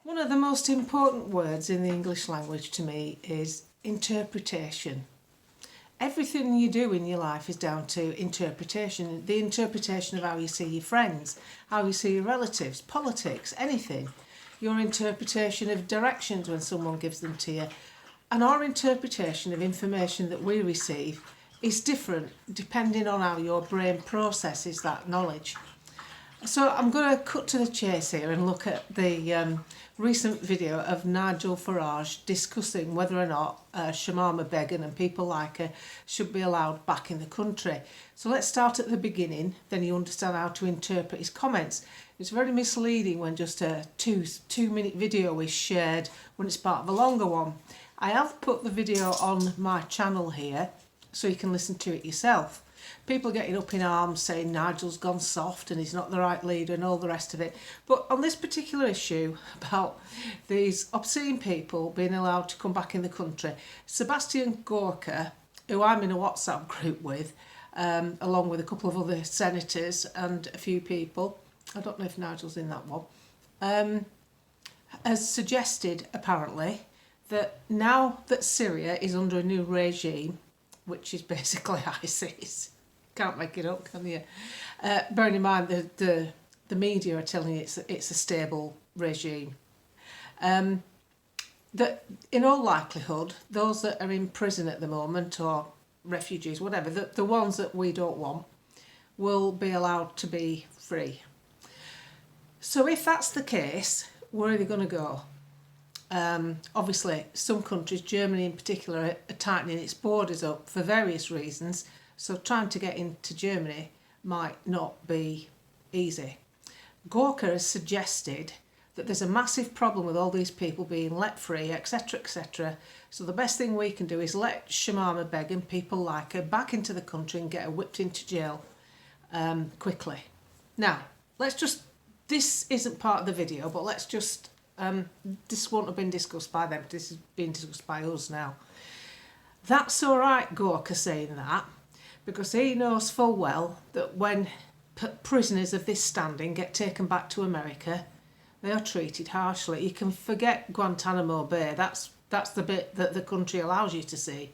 One of the most important words in the English language to me is interpretation. Everything you do in your life is down to interpretation. The interpretation of how you see your friends, how you see your relatives, politics, anything. Your interpretation of directions when someone gives them to you. And our interpretation of information that we receive is different depending on how your brain processes that knowledge. So I'm going to cut to the chase here and look at the recent video of Nigel Farage discussing whether or not Shamama Begum and people like her should be allowed back in the country. So let's start at the beginning, then you understand how to interpret his comments. It's very misleading when just a two-minute video is shared when it's part of a longer one. I have put the video on my channel here so you can listen to it yourself. People getting up in arms saying Nigel's gone soft and he's not the right leader and all the rest of it. But on this particular issue about these obscene people being allowed to come back in the country, Sebastian Gorka, who I'm in a WhatsApp group with, along with a couple of other senators and a few people, I don't know if Nigel's in that one, has suggested apparently that now that Syria is under a new regime, which is basically ISIS, can't make it up, can you? Bearing in mind the media are telling you it's a stable regime. That in all likelihood, those that are in prison at the moment or refugees, whatever, the ones that we don't want, will be allowed to be free. So if that's the case, where are they going to go? Obviously, some countries, Germany in particular, are tightening its borders up for various reasons, so trying to get into Germany might not be easy. Gorka has suggested that there's a massive problem with all these people being let free, etc, etc. So the best thing we can do is let Shamama Begum, people like her, back into the country and get her whipped into jail quickly. Now, this isn't part of the video, but let's just... this won't have been discussed by them, this is being discussed by us now. That's all right, Gorka saying that, because he knows full well that when prisoners of this standing get taken back to America, they are treated harshly. You can forget Guantanamo Bay, that's the bit that the country allows you to see.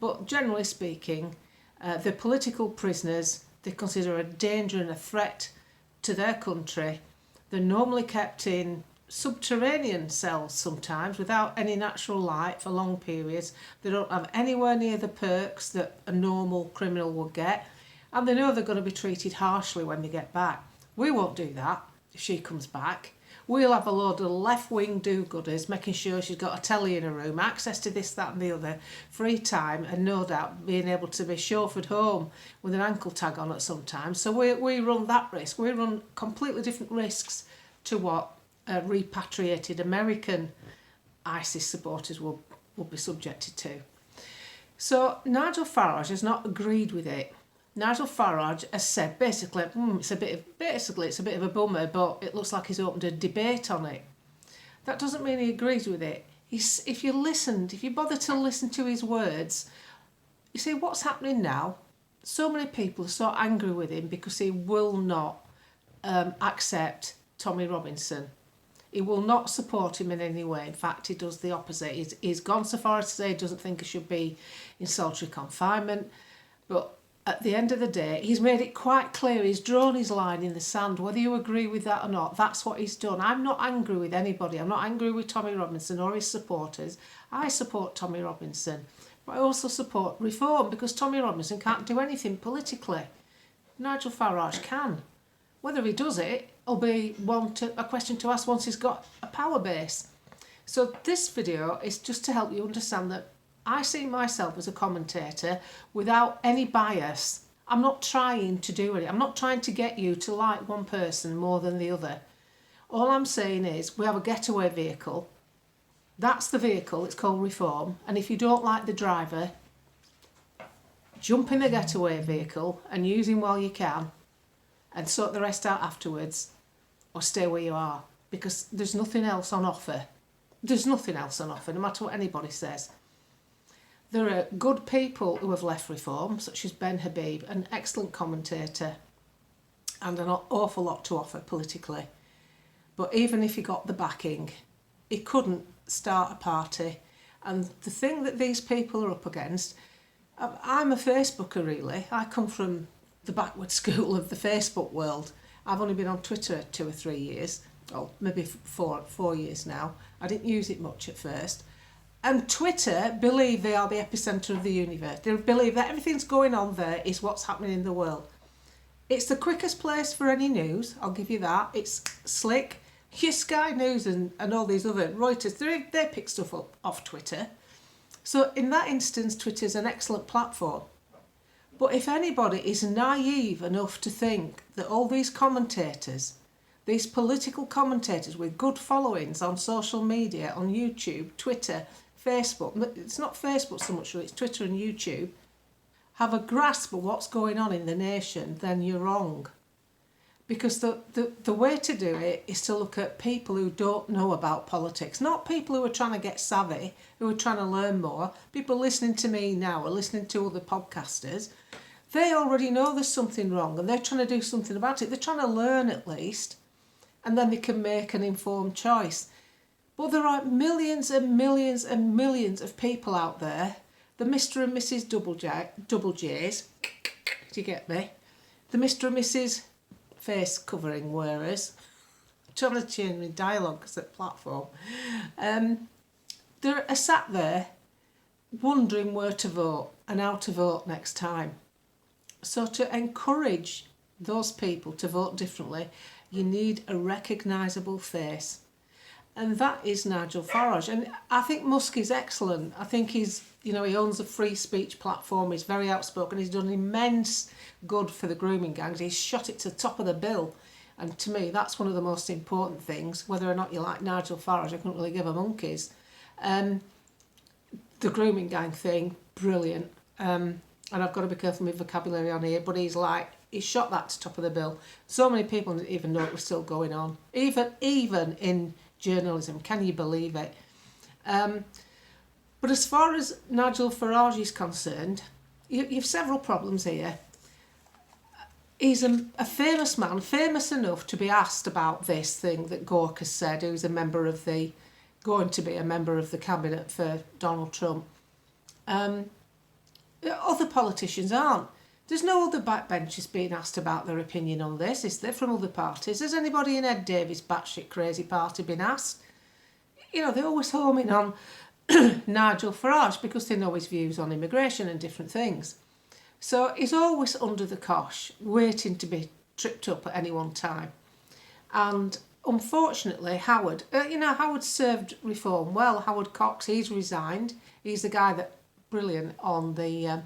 But generally speaking, the political prisoners they consider a danger and a threat to their country. They're normally kept in subterranean cells sometimes without any natural light for long periods. They don't have anywhere near the perks that a normal criminal would get, and they know they're going to be treated harshly when they get back. We won't do that if she comes back. We'll have a load of left-wing do-gooders making sure she's got a telly in her room, access to this, that and the other, free time, and no doubt being able to be chauffeured home with an ankle tag on at some time. So we run that risk. We run completely different risks to what repatriated American ISIS supporters will be subjected to. So Nigel Farage has not agreed with it. Nigel Farage has said basically, it's a bit of a bummer, but it looks like he's opened a debate on it. That doesn't mean he agrees with it. If you bother to listen to his words, you see what's happening now. So many people are so angry with him because he will not accept Tommy Robinson. He will not support him in any way. In fact, he does the opposite. He's gone so far as to say he doesn't think he should be in solitary confinement. But at the end of the day, he's made it quite clear. He's drawn his line in the sand. Whether you agree with that or not, that's what he's done. I'm not angry with anybody. I'm not angry with Tommy Robinson or his supporters. I support Tommy Robinson. But I also support reform because Tommy Robinson can't do anything politically. Nigel Farage can. Whether he does it will be a question to ask once he's got a power base. So this video is just to help you understand that I see myself as a commentator without any bias. I'm not trying to do it. I'm not trying to get you to like one person more than the other. All I'm saying is we have a getaway vehicle. That's the vehicle. It's called Reform. And if you don't like the driver, jump in the getaway vehicle and use him while you can and sort the rest out afterwards, or stay where you are, because there's nothing else on offer. There's nothing else on offer, no matter what anybody says. There are good people who have left Reform, such as Ben Habib, an excellent commentator, and an awful lot to offer politically. But even if he got the backing, he couldn't start a party. And the thing that these people are up against, I'm a Facebooker really. I come from the backward school of the Facebook world. I've only been on Twitter 2 or 3 years, or maybe four years now. I didn't use it much at first. And Twitter believe they are the epicentre of the universe. They believe that everything's going on there is what's happening in the world. It's the quickest place for any news, I'll give you that. It's slick. Your Sky News and all these other Reuters, they pick stuff up off Twitter. So in that instance, Twitter's an excellent platform. But if anybody is naive enough to think that all these commentators, these political commentators with good followings on social media, on YouTube, Twitter, Facebook, it's not Facebook so much, it's Twitter and YouTube, have a grasp of what's going on in the nation, then you're wrong. Because the way to do it is to look at people who don't know about politics, not people who are trying to get savvy, who are trying to learn more. People listening to me now or listening to other podcasters, they already know there's something wrong and they're trying to do something about it. They're trying to learn at least, and then they can make an informed choice. But there are millions and millions and millions of people out there, the Mr. and Mrs. Double J's, do you get me? The Mr. and Mrs. face covering wearers, I'm trying to change my dialogue because it's a platform. They're sat there wondering where to vote and how to vote next time. So to encourage those people to vote differently, you need a recognisable face. And that is Nigel Farage. And I think Musk is excellent. I think he owns a free speech platform. He's very outspoken. He's done immense good for the grooming gangs. He's shot it to the top of the bill. And to me, that's one of the most important things. Whether or not you like Nigel Farage, I couldn't really give a monkeys. The grooming gang thing, brilliant. And I've got to be careful with vocabulary on here, but he's shot that to the top of the bill. So many people didn't even know it was still going on. Even in journalism, can you believe it? But as far as Nigel Farage is concerned, you've several problems here. He's a famous man, famous enough to be asked about this thing that Gorka said, who's going to be a member of the cabinet for Donald Trump. Other politicians aren't. There's no other backbenchers being asked about their opinion on this, is there, from other parties? Has anybody in Ed Davis' batshit crazy party been asked? They're always homing on Nigel Farage because they know his views on immigration and different things. So he's always under the cosh, waiting to be tripped up at any one time. And unfortunately, Howard served reform well. Howard Cox, he's resigned. He's the guy brilliant on the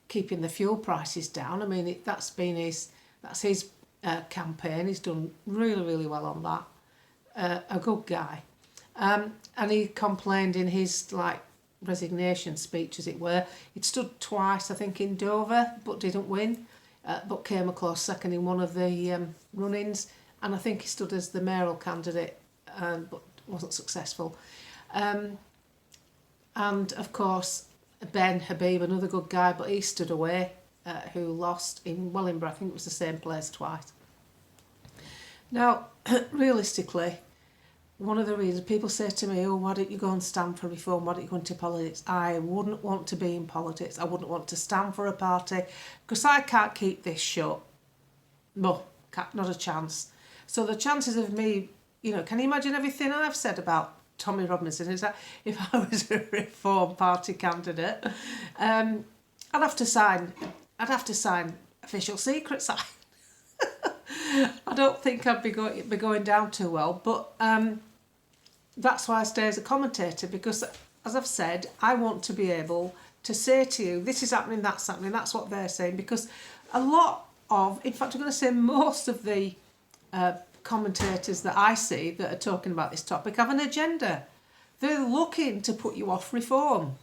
keeping the fuel prices down. I mean, that's his campaign. He's done really, really well on that. A good guy. And he complained in his resignation speech, as it were. He'd stood twice, I think, in Dover, but didn't win, but came a close second in one of the run-ins. And I think he stood as the mayoral candidate, but wasn't successful. And of course, Ben Habib, another good guy, but he stood away, who lost in Wellingborough. I think it was the same place twice. Now, realistically, one of the reasons people say to me, why don't you go and stand for reform? Why don't you go into politics? I wouldn't want to be in politics. I wouldn't want to stand for a party because I can't keep this shut. No, not a chance. So the chances of me, can you imagine everything I've said about Tommy Robinson? Is that if I was a Reform Party candidate, I'd have to sign official secrets. I don't think I'd be going down too well, but that's why I stay as a commentator, because, as I've said, I want to be able to say to you, this is happening, that's what they're saying, because in fact, I'm going to say most of the commentators that I see that are talking about this topic have an agenda. They're looking to put you off reform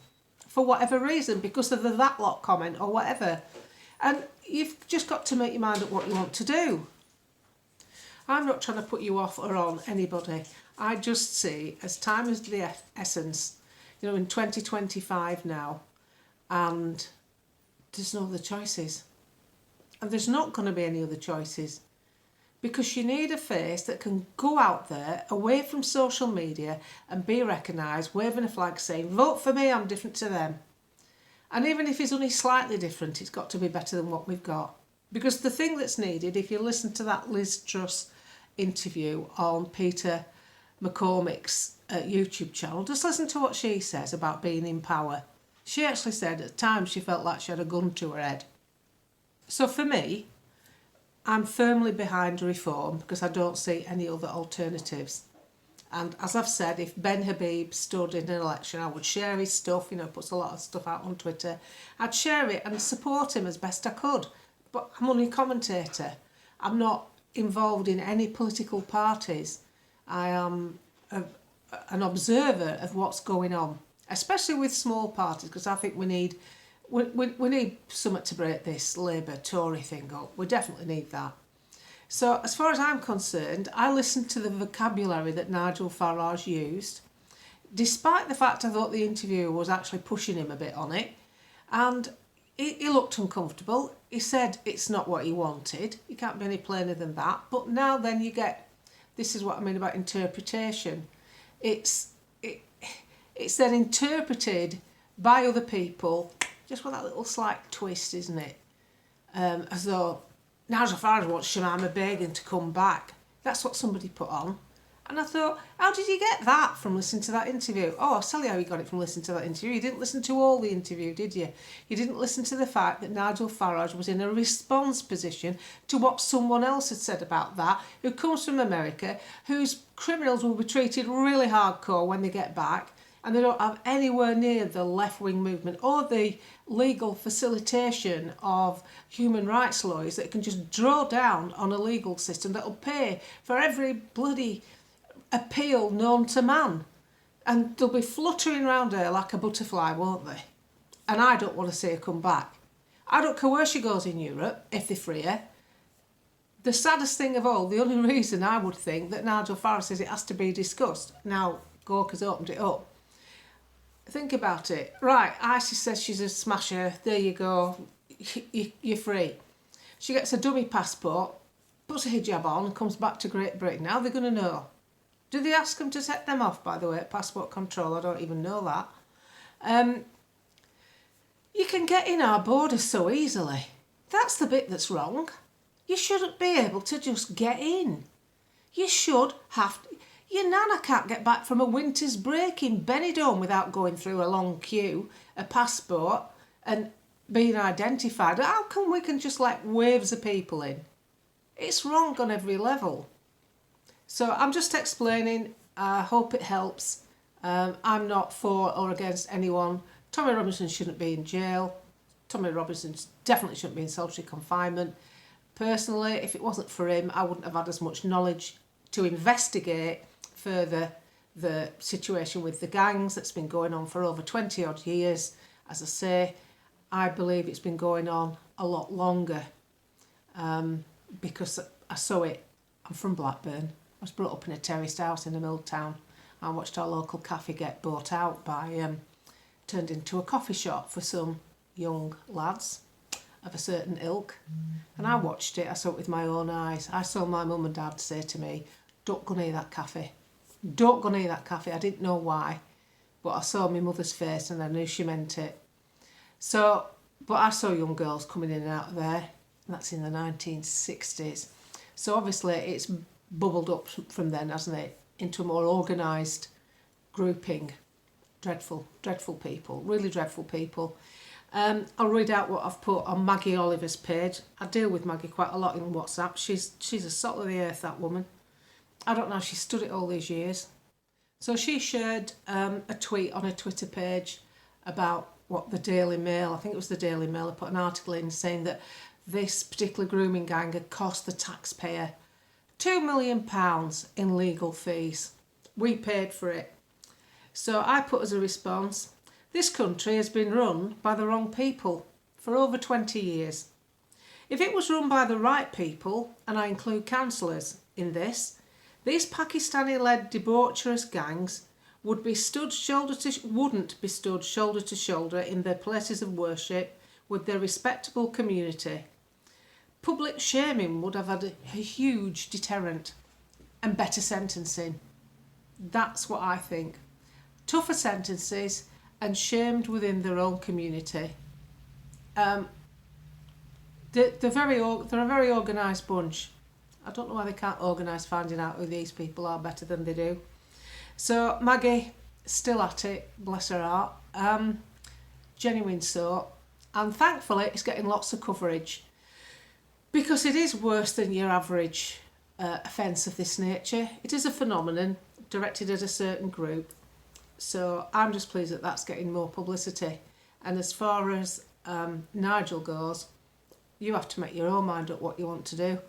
for whatever reason, because of the that lot comment or whatever. And you've just got to make your mind up what you want to do. I'm not trying to put you off or on anybody. I just see, as time is the essence, in 2025 now, and there's no other choices. And there's not going to be any other choices. because you need a face that can go out there away from social media and be recognised, waving a flag saying, vote for me, I'm different to them. And even if he's only slightly different, it's got to be better than what we've got. Because the thing that's needed, if you listen to that Liz Truss interview on Peter McCormick's YouTube channel, just listen to what she says about being in power. She actually said at times she felt like she had a gun to her head. So for me, I'm firmly behind reform because I don't see any other alternatives. And as I've said, if Ben Habib stood in an election, I would share his stuff, puts a lot of stuff out on Twitter. I'd share it and support him as best I could. But I'm only a commentator. I'm not involved in any political parties. I am an observer of what's going on, especially with small parties, because I think we need something to break this Labour-Tory thing up. We definitely need that. So as far as I'm concerned, I listened to the vocabulary that Nigel Farage used, despite the fact I thought the interviewer was actually pushing him a bit on it, and he looked uncomfortable. He said it's not what he wanted. You can't be any plainer than that. But now then you get, this is what I mean about interpretation. It's then interpreted by other people, just with that little slight twist, isn't it? As though Nigel Farage wants Shamima Begum to come back. That's what somebody put on. And I thought, how did you get that from listening to that interview? Oh, I'll tell you how you got it from listening to that interview. You didn't listen to all the interview, did you? You didn't listen to the fact that Nigel Farage was in a response position to what someone else had said about that, who comes from America, whose criminals will be treated really hardcore when they get back, and they don't have anywhere near the left-wing movement or the legal facilitation of human rights lawyers that can just draw down on a legal system that will pay for every bloody appeal known to man. And they'll be fluttering around her like a butterfly, won't they? And I don't want to see her come back. I don't care where she goes in Europe, if they free her. The saddest thing of all, the only reason I would think that Nigel Farage says it has to be discussed. Now, Gawker's opened it up. Think about it. Right, ISIS says she's a smasher. There you go. You're free. She gets a dummy passport, puts a hijab on and comes back to Great Britain. How are they going to know? Do they ask them to set them off, by the way, at passport control? I don't even know that. You can get in our borders so easily. That's the bit that's wrong. You shouldn't be able to just get in. You should have to. Your nana can't get back from a winter's break in Benidorm without going through a long queue, a passport and being identified. How come we can just let waves of people in? It's wrong on every level. So I'm just explaining. I hope it helps. I'm not for or against anyone. Tommy Robinson shouldn't be in jail. Tommy Robinson definitely shouldn't be in solitary confinement. Personally, if it wasn't for him, I wouldn't have had as much knowledge to investigate further the situation with the gangs that's been going on for over 20 odd years. As I say, I believe it's been going on a lot longer because I saw it. I'm from Blackburn. I was brought up in a terraced house in a mill town. I watched our local cafe get bought out by, turned into a coffee shop for some young lads of a certain ilk. And I watched it, I saw it with my own eyes. I saw my mum and dad say to me, don't go near that cafe. Don't go near that cafe. I didn't know why, but I saw my mother's face and I knew she meant it. So, but I saw young girls coming in and out of there. And that's in the 1960s. So obviously it's bubbled up from then, hasn't it, into a more organised grouping. Dreadful, dreadful people, really dreadful people. I'll read out what I've put on Maggie Oliver's page. I deal with Maggie quite a lot in WhatsApp. She's a salt of the earth, that woman. I don't know how she stood it all these years. So she shared a tweet on her Twitter page about what the Daily Mail, I think it was the Daily Mail, had put an article in saying that this particular grooming gang had cost the taxpayer £2 million in legal fees. We paid for it. So I put as a response, this country has been run by the wrong people for over 20 years. If it was run by the right people, and I include councillors in this, these Pakistani-led debaucherous gangs wouldn't be stood shoulder to shoulder in their places of worship with their respectable community. public shaming would have had a huge deterrent and better sentencing. That's what I think. Tougher sentences and shamed within their own community. They're a very organised bunch. I don't know why they can't organise finding out who these people are better than they do. So Maggie, still at it, bless her heart. Genuine so. And thankfully it's getting lots of coverage, because it is worse than your average offence of this nature. It is a phenomenon directed at a certain group. So I'm just pleased that that's getting more publicity. And as far as Nigel goes, you have to make your own mind up what you want to do.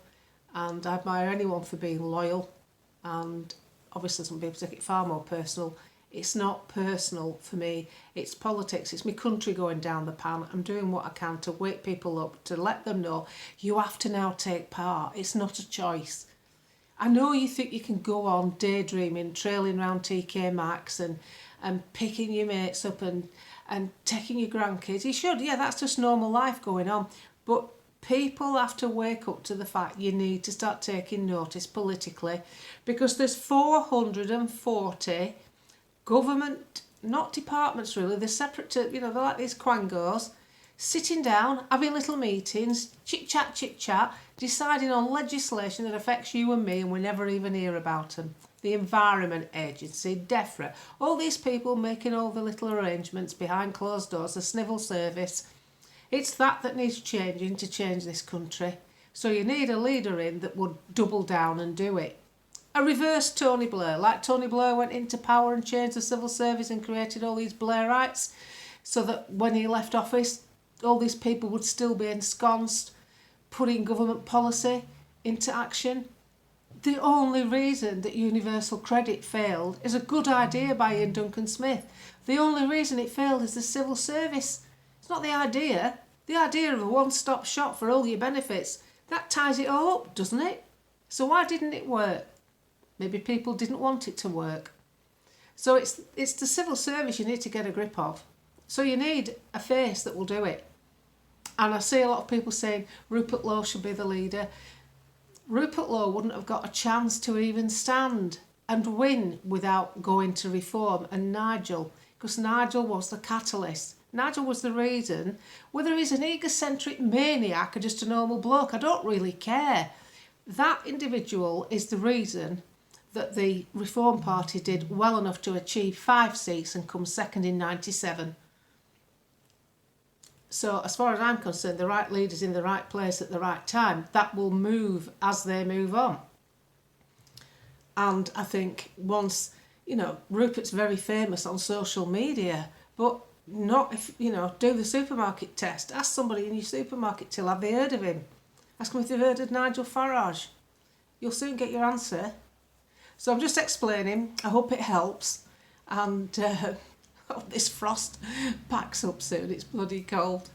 And I admire anyone for being loyal. And obviously some people take it far more personal. It's not personal for me. It's politics. It's my country going down the pan. I'm doing what I can to wake people up, to let them know you have to now take part. It's not a choice. I know you think you can go on daydreaming, trailing around TK Maxx and picking your mates up and taking your grandkids. You should, yeah, that's just normal life going on. But people have to wake up to the fact you need to start taking notice politically, because there's 440 government, not departments really, they're separate to, they're like these quangos, sitting down, having little meetings, chit-chat, deciding on legislation that affects you and me, and we never even hear about them. The Environment Agency, DEFRA, all these people making all the little arrangements behind closed doors, the civil service. It's that needs changing to change this country. So you need a leader in that would double down and do it. A reverse Tony Blair, like Tony Blair went into power and changed the civil service and created all these Blairites, so that when he left office, all these people would still be ensconced, putting government policy into action. The only reason that universal credit failed is a good idea by Ian Duncan Smith. The only reason it failed is the civil service. It's not the idea. The idea of a one-stop shop for all your benefits, that ties it all up, doesn't it? So why didn't it work? Maybe people didn't want it to work. So it's the civil service you need to get a grip of. So you need a face that will do it. And I see a lot of people saying Rupert Lowe should be the leader. Rupert Lowe wouldn't have got a chance to even stand and win without going to reform. And Nigel, because Nigel was the catalyst. Nigel was the reason. Whether he's an egocentric maniac or just a normal bloke, I don't really care. That individual is the reason that the Reform Party did well enough to achieve 5 seats and come second in 97. So as far as I'm concerned, the right leader's in the right place at the right time. That will move as they move on. And I think once, Rupert's very famous on social media, but not if, do the supermarket test. Ask somebody in your supermarket till have they heard of him. Ask them if they've heard of Nigel Farage. You'll soon get your answer. So I'm just explaining. I hope it helps. And this frost packs up soon. It's bloody cold.